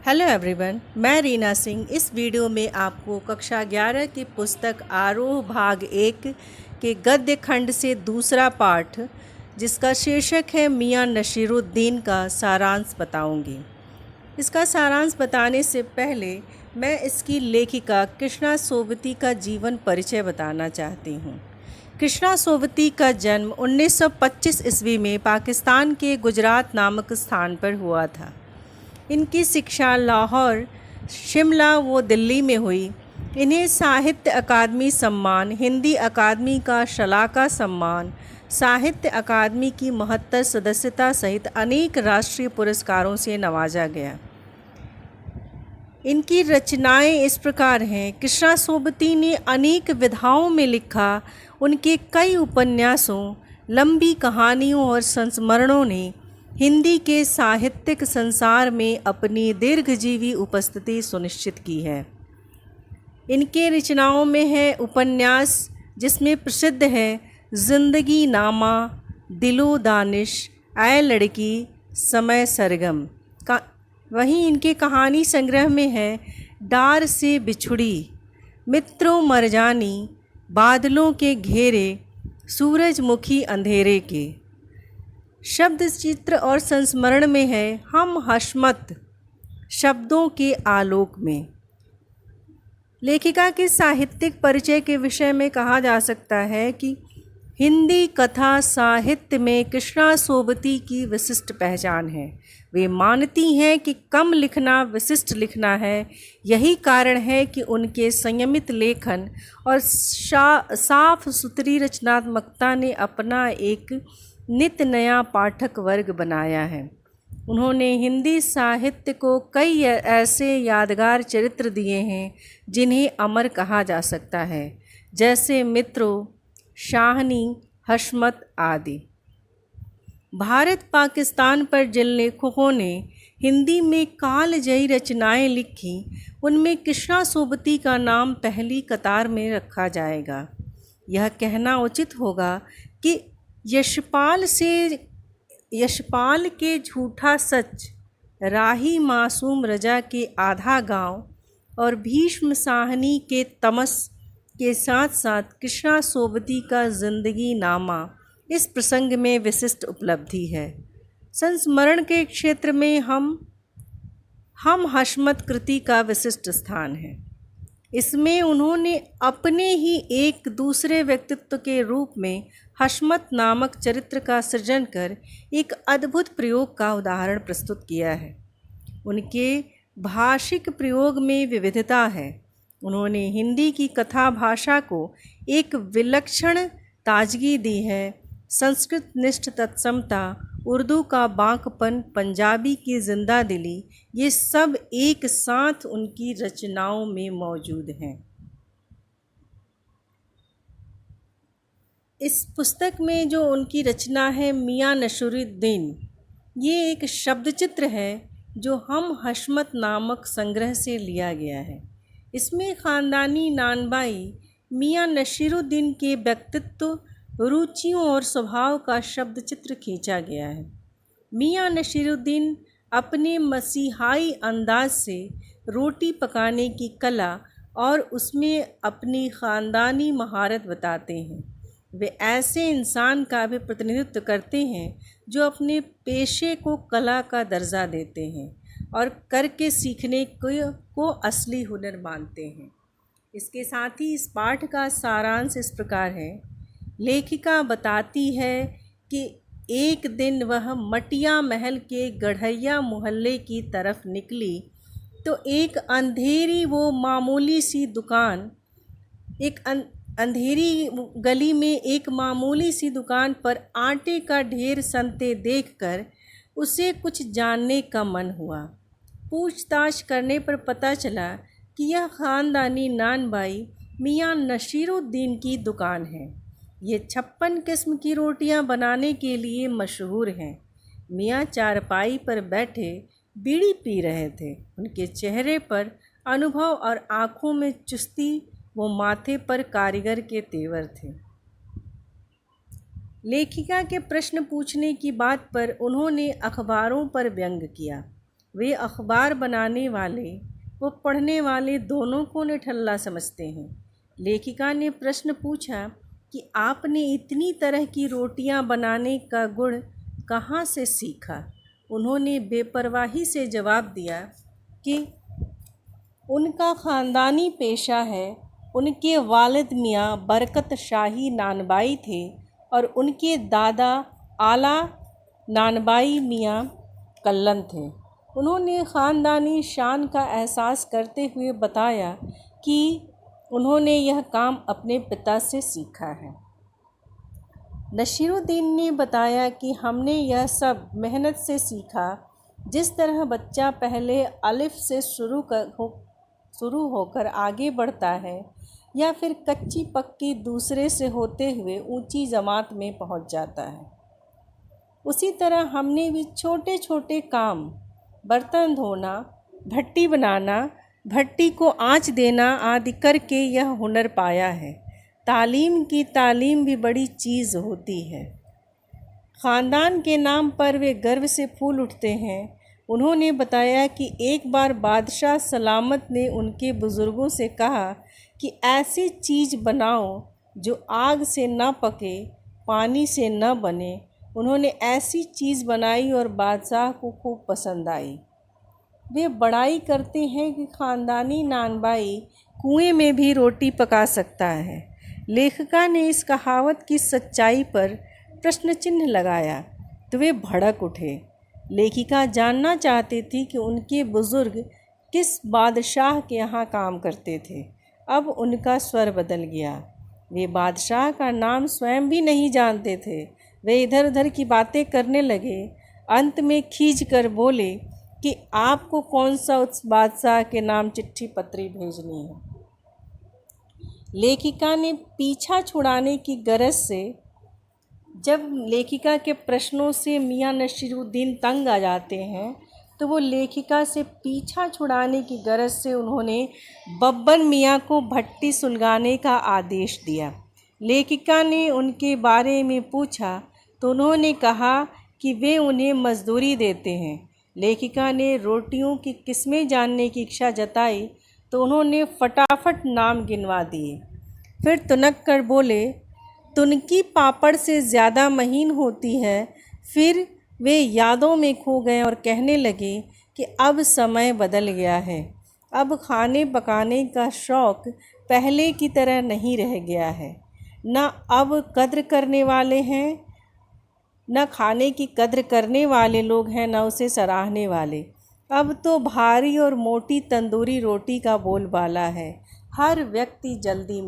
Hello everyone, मैं रीना सिंह। इस video में आपको कक्षा 11 की पुस्तक आरोह भाग 1 के गद्य खंड से दूसरा पाठ, जिसका शीर्षक है मियाँ नसीरुद्दीन का सारांश बताऊंगी। इसका सारांश बताने से पहले मैं इसकी लेखिका कृष्णा सोबती का जीवन परिचय बताना चाहती हूँ। कृष्णा सोबती का जन्म 1925 ईस्वी में पाकिस्तान के गुजरात नामक स्थान पर हुआ था। इनकी शिक्षा लाहौर, शिमला व दिल्ली में हुई। इन्हें साहित्य अकादमी सम्मान, हिंदी अकादमी का शलाका सम्मान, साहित्य अकादमी की महत्तर सदस्यता सहित अनेक राष्ट्रीय पुरस्कारों से नवाजा गया। इनकी रचनाएं इस प्रकार हैं। कृष्णा सोबती ने अनेक विधाओं में लिखा। उनके कई उपन्यासों, लंबी कहानियों और संस्मरणों ने हिंदी के साहित्यिक संसार में अपनी दीर्घजीवी उपस्थिति सुनिश्चित की है। इनके रचनाओं में है उपन्यास, जिसमें प्रसिद्ध है जिंदगी नामा, दिलो दानिश, ऐ लड़की, समय सरगम का। वहीं इनके कहानी संग्रह में है डार से बिछुड़ी, मित्रों मरजानी, बादलों के घेरे, सूरजमुखी अंधेरे के। शब्द चित्र और संस्मरण में है हम हशमत, शब्दों के आलोक में। लेखिका के साहित्यिक परिचय के विषय में कहा जा सकता है कि हिंदी कथा साहित्य में कृष्णा सोबती की विशिष्ट पहचान है। वे मानती हैं कि कम लिखना विशिष्ट लिखना है। यही कारण है कि उनके संयमित लेखन और साफ सुथरी रचनात्मकता ने अपना एक नित नया पाठक वर्ग बनाया है। उन्होंने हिंदी साहित्य को कई ऐसे यादगार चरित्र दिए हैं जिन्हें अमर कहा जा सकता है, जैसे मित्रों, शाहनी, हशमत आदि। भारत पाकिस्तान पर जिन लेखकों ने हिंदी में कालजयी रचनाएं लिखी, उनमें कृष्णा सोबती का नाम पहली कतार में रखा जाएगा। यह कहना उचित होगा कि यशपाल के झूठा सच, राही मासूम रजा के आधा गांव और भीष्म साहनी के तमस के साथ साथ कृष्णा सोबती का जिंदगी नामा इस प्रसंग में विशिष्ट उपलब्धि है। संस्मरण के क्षेत्र में हम हशमत कृति का विशिष्ट स्थान है। इसमें उन्होंने अपने ही एक दूसरे व्यक्तित्व के रूप में हशमत नामक चरित्र का सृजन कर एक अद्भुत प्रयोग का उदाहरण प्रस्तुत किया है। उनके भाषिक प्रयोग में विविधता है। उन्होंने हिंदी की कथा भाषा को एक विलक्षण ताजगी दी है। संस्कृत निष्ठ तत्समता, उर्दू का बांकपन, पंजाबी की जिंदा दिली, ये सब एक साथ उनकी रचनाओं में मौजूद हैं। इस पुस्तक में जो उनकी रचना है मियाँ नसीरुद्दीन, ये एक शब्द चित्र है जो हम हशमत नामक संग्रह से लिया गया है। इसमें ख़ानदानी नानबाई मियाँ नसीरुद्दीन के व्यक्तित्व, रुचियों और स्वभाव का शब्द चित्र खींचा गया है। मियाँ नसीरुद्दीन अपने मसीहाई अंदाज से रोटी पकाने की कला और उसमें अपनी ख़ानदानी महारत बताते हैं। वे ऐसे इंसान का भी प्रतिनिधित्व करते हैं जो अपने पेशे को कला का दर्जा देते हैं और करके सीखने को असली हुनर मानते हैं। इसके साथ ही इस पाठ का सारांश इस प्रकार है। लेखिका बताती है कि एक दिन वह मटिया महल के गढ़ैया मोहल्ले की तरफ निकली तो एक अंधेरी गली में एक मामूली सी दुकान पर आटे का ढेर सनते देखकर उसे कुछ जानने का मन हुआ। पूछताछ करने पर पता चला कि यह ख़ानदानी नानबाई मियाँ नसीरुद्दीन की दुकान है। ये 56 किस्म की रोटियां बनाने के लिए मशहूर हैं। मियाँ चारपाई पर बैठे बीड़ी पी रहे थे। उनके चेहरे पर अनुभव और आँखों में चुस्ती व माथे पर कारीगर के तेवर थे। लेखिका के प्रश्न पूछने की बात पर उन्होंने अखबारों पर व्यंग किया। वे अखबार बनाने वाले व पढ़ने वाले दोनों को निठल्ला समझते हैं। लेखिका ने प्रश्न पूछा कि आपने इतनी तरह की रोटियां बनाने का गुण कहाँ से सीखा। उन्होंने बेपरवाही से जवाब दिया कि उनका ख़ानदानी पेशा है। उनके वालिद मियाँ बरकत शाही नानबाई थे और उनके दादा आला नानबाई मियाँ कल्लन थे। उन्होंने ख़ानदानी शान का एहसास करते हुए बताया कि उन्होंने यह काम अपने पिता से सीखा है। नसीरुद्दीन ने बताया कि हमने यह सब मेहनत से सीखा। जिस तरह बच्चा पहले अलिफ से शुरू होकर आगे बढ़ता है या फिर कच्ची पक्की दूसरे से होते हुए ऊंची जमात में पहुंच जाता है, उसी तरह हमने भी छोटे छोटे काम, बर्तन धोना, भट्टी बनाना, भट्टी को आँच देना आदि करके यह हुनर पाया है। तालीम की तालीम भी बड़ी चीज़ होती है। ख़ानदान के नाम पर वे गर्व से फूल उठते हैं। उन्होंने बताया कि एक बार बादशाह सलामत ने उनके बुज़ुर्गों से कहा कि ऐसी चीज़ बनाओ जो आग से न पके, पानी से न बने। उन्होंने ऐसी चीज़ बनाई और बादशाह को खूब पसंद आई। वे बड़ाई करते हैं कि ख़ानदानी नानबाई कुएं में भी रोटी पका सकता है। लेखिका ने इस कहावत की सच्चाई पर प्रश्न चिन्ह लगाया तो वे भड़क उठे। लेखिका जानना चाहती थी कि उनके बुज़ुर्ग किस बादशाह के यहाँ काम करते थे। अब उनका स्वर बदल गया। वे बादशाह का नाम स्वयं भी नहीं जानते थे। वे इधर उधर की बातें करने लगे। अंत में खींच कर बोले कि आपको कौन सा उस बादशाह के नाम चिट्ठी पत्री भेजनी है। लेखिका ने पीछा छुड़ाने की गरज से, जब लेखिका के प्रश्नों से मियाँ नसीरुद्दीन तंग आ जाते हैं तो वो लेखिका से पीछा छुड़ाने की गरज से उन्होंने बब्बर मियाँ को भट्टी सुलगाने का आदेश दिया। लेखिका ने उनके बारे में पूछा तो उन्होंने कहा कि वे उन्हें मजदूरी देते हैं। लेखिका ने रोटियों की किस्में जानने की इच्छा जताई तो उन्होंने फटाफट नाम गिनवा दिए। फिर तुनक कर बोले, तुनकी पापड़ से ज़्यादा महीन होती है। फिर वे यादों में खो गए और कहने लगे कि अब समय बदल गया है। अब खाने पकाने का शौक़ पहले की तरह नहीं रह गया है। न अब कद्र करने वाले हैं, न खाने की कद्र करने वाले लोग हैं, न उसे सराहने वाले। अब तो भारी और मोटी तंदूरी रोटी का बोलबाला है। हर व्यक्ति जल्दी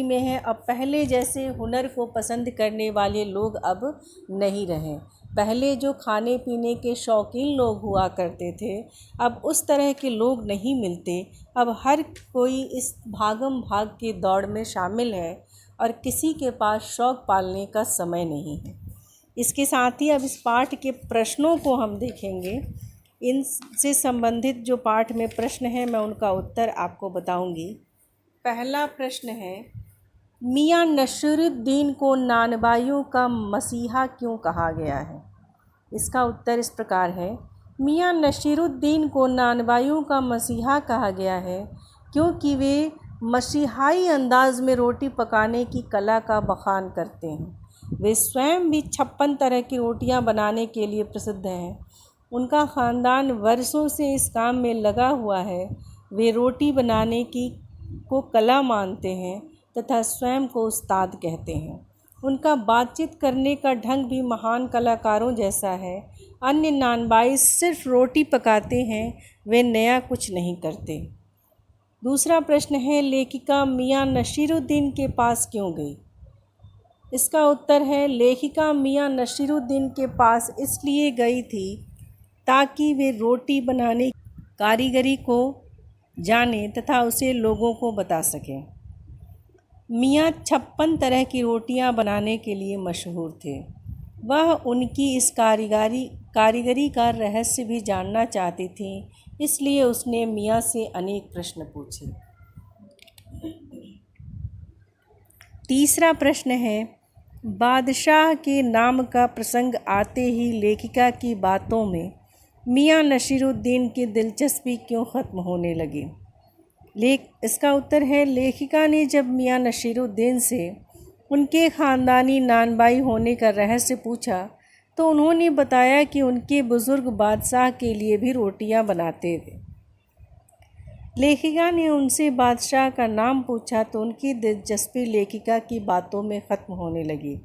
में है। अब पहले जैसे हुनर को पसंद करने वाले लोग अब नहीं रहे। पहले जो खाने पीने के शौकीन लोग हुआ करते थे, अब उस तरह के लोग नहीं मिलते। अब हर कोई इस भागम भाग की दौड़ में शामिल है और किसी के पास शौक़ पालने का समय नहीं है। इसके साथ ही अब इस पाठ के प्रश्नों को हम देखेंगे। इनसे संबंधित जो पाठ में प्रश्न हैं मैं उनका उत्तर आपको बताऊंगी। पहला प्रश्न है, मियाँ नसीरुद्दीन को नानबाइयों का मसीहा क्यों कहा गया है। इसका उत्तर इस प्रकार है, मियाँ नसीरुद्दीन को नानबाइयों का मसीहा कहा गया है क्योंकि वे मसीहाई अंदाज में रोटी पकाने की कला का बखान करते हैं। वे स्वयं भी 56 तरह की रोटियां बनाने के लिए प्रसिद्ध हैं। उनका ख़ानदान वर्षों से इस काम में लगा हुआ है। वे रोटी बनाने को कला मानते हैं तथा स्वयं को उस्ताद कहते हैं। उनका बातचीत करने का ढंग भी महान कलाकारों जैसा है। अन्य नानबाई सिर्फ रोटी पकाते हैं, वे नया कुछ नहीं करते। दूसरा प्रश्न है, लेखिका मियाँ नसीरुद्दीन के पास क्यों गई। इसका उत्तर है, लेखिका मियाँ नसीरुद्दीन के पास इसलिए गई थी ताकि वे रोटी बनाने की कारीगरी को जाने तथा उसे लोगों को बता सकें। मियाँ 56 तरह की रोटियां बनाने के लिए मशहूर थे। वह उनकी इस कारीगरी का रहस्य भी जानना चाहती थी, इसलिए उसने मियाँ से अनेक प्रश्न पूछे। तीसरा प्रश्न है, बादशाह के नाम का प्रसंग आते ही लेखिका की बातों में मियाँ नसीरुद्दीन की दिलचस्पी क्यों ख़त्म होने लगी। इसका उत्तर है, लेखिका ने जब मियाँ नसीरुद्दीन से उनके ख़ानदानी नानबाई होने का रहस्य पूछा तो उन्होंने बताया कि उनके बुज़ुर्ग बादशाह के लिए भी रोटियां बनाते थे। लेखिका ने उनसे बादशाह का नाम पूछा तो उनकी दिलचस्पी लेखिका की बातों में ख़त्म होने लगी।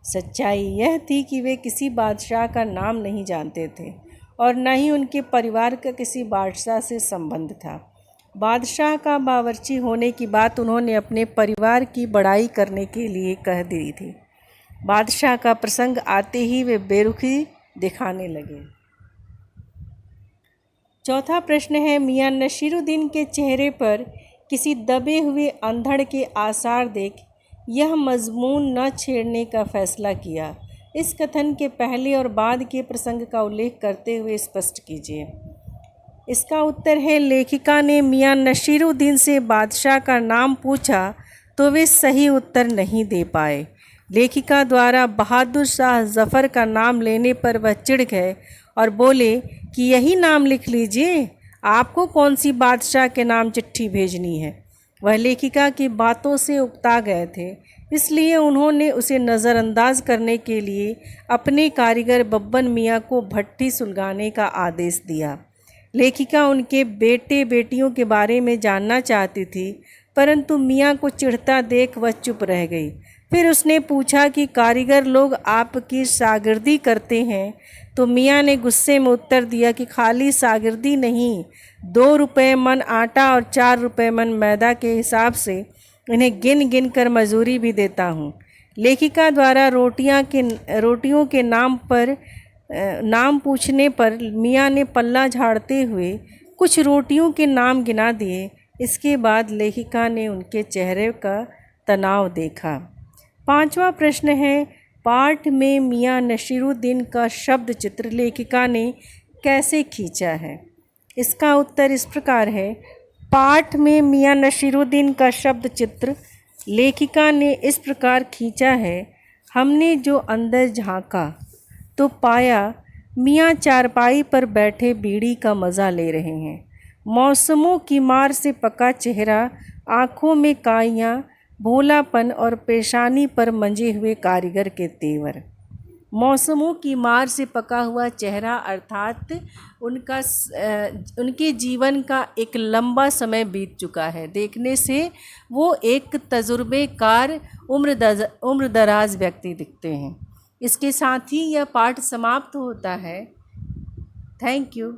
सच्चाई यह थी कि वे किसी बादशाह का नाम नहीं जानते थे और न ही उनके परिवार का किसी बादशाह से संबंध था। बादशाह का बावर्ची होने की बात उन्होंने अपने परिवार की बड़ाई करने के लिए कह दी थी। बादशाह का प्रसंग आते ही वे बेरुखी दिखाने लगे। चौथा प्रश्न है, मियाँ नसीरुद्दीन के चेहरे पर किसी दबे हुए अंधड़ के आसार देख यह मजमून न छेड़ने का फैसला किया। इस कथन के पहले और बाद के प्रसंग का उल्लेख करते हुए स्पष्ट कीजिए। इसका उत्तर है, लेखिका ने मियाँ नसीरुद्दीन से बादशाह का नाम पूछा तो वे सही उत्तर नहीं दे पाए। लेखिका द्वारा बहादुर शाह ज़फ़र का नाम लेने पर वह चिढ़ गए और बोले कि यही नाम लिख लीजिए, आपको कौन सी बादशाह के नाम चिट्ठी भेजनी है। वह लेखिका की बातों से उकता गए थे, इसलिए उन्होंने उसे नज़रअंदाज करने के लिए अपने कारीगर बब्बन मियाँ को भट्ठी सुलगाने का आदेश दिया। लेखिका उनके बेटे बेटियों के बारे में जानना चाहती थी, परंतु मियाँ को चिढ़ता देख वह चुप रह गई। फिर उसने पूछा कि कारीगर लोग आपकी शागिर्दी करते हैं, तो मियाँ ने गुस्से में उत्तर दिया कि खाली शागिर्दी नहीं, 2 रुपये मन आटा और 4 रुपये मन मैदा के हिसाब से इन्हें गिन गिन कर मजूरी भी देता हूँ। लेखिका द्वारा रोटियों के नाम पूछने पर मियाँ ने पल्ला झाड़ते हुए कुछ रोटियों के नाम गिना दिए। इसके बाद लेखिका ने उनके चेहरे का तनाव देखा। पांचवा प्रश्न है, पाठ में मियाँ नसीरुद्दीन का शब्द चित्र लेखिका ने कैसे खींचा है। इसका उत्तर इस प्रकार है, पाठ में मियाँ नसीरुद्दीन का शब्द चित्र लेखिका ने इस प्रकार खींचा है। हमने जो अंदर झांका तो पाया मियाँ चारपाई पर बैठे बीड़ी का मज़ा ले रहे हैं। मौसमों की मार से पका चेहरा, आँखों में काइयाँ, भोलापन और पेशानी पर मंजे हुए कारीगर के तेवर। मौसमों की मार से पका हुआ चेहरा अर्थात उनके जीवन का एक लंबा समय बीत चुका है। देखने से वो एक तजुर्बेकार उम्रदराज व्यक्ति दिखते हैं। इसके साथ ही यह पाठ समाप्त होता है। Thank you.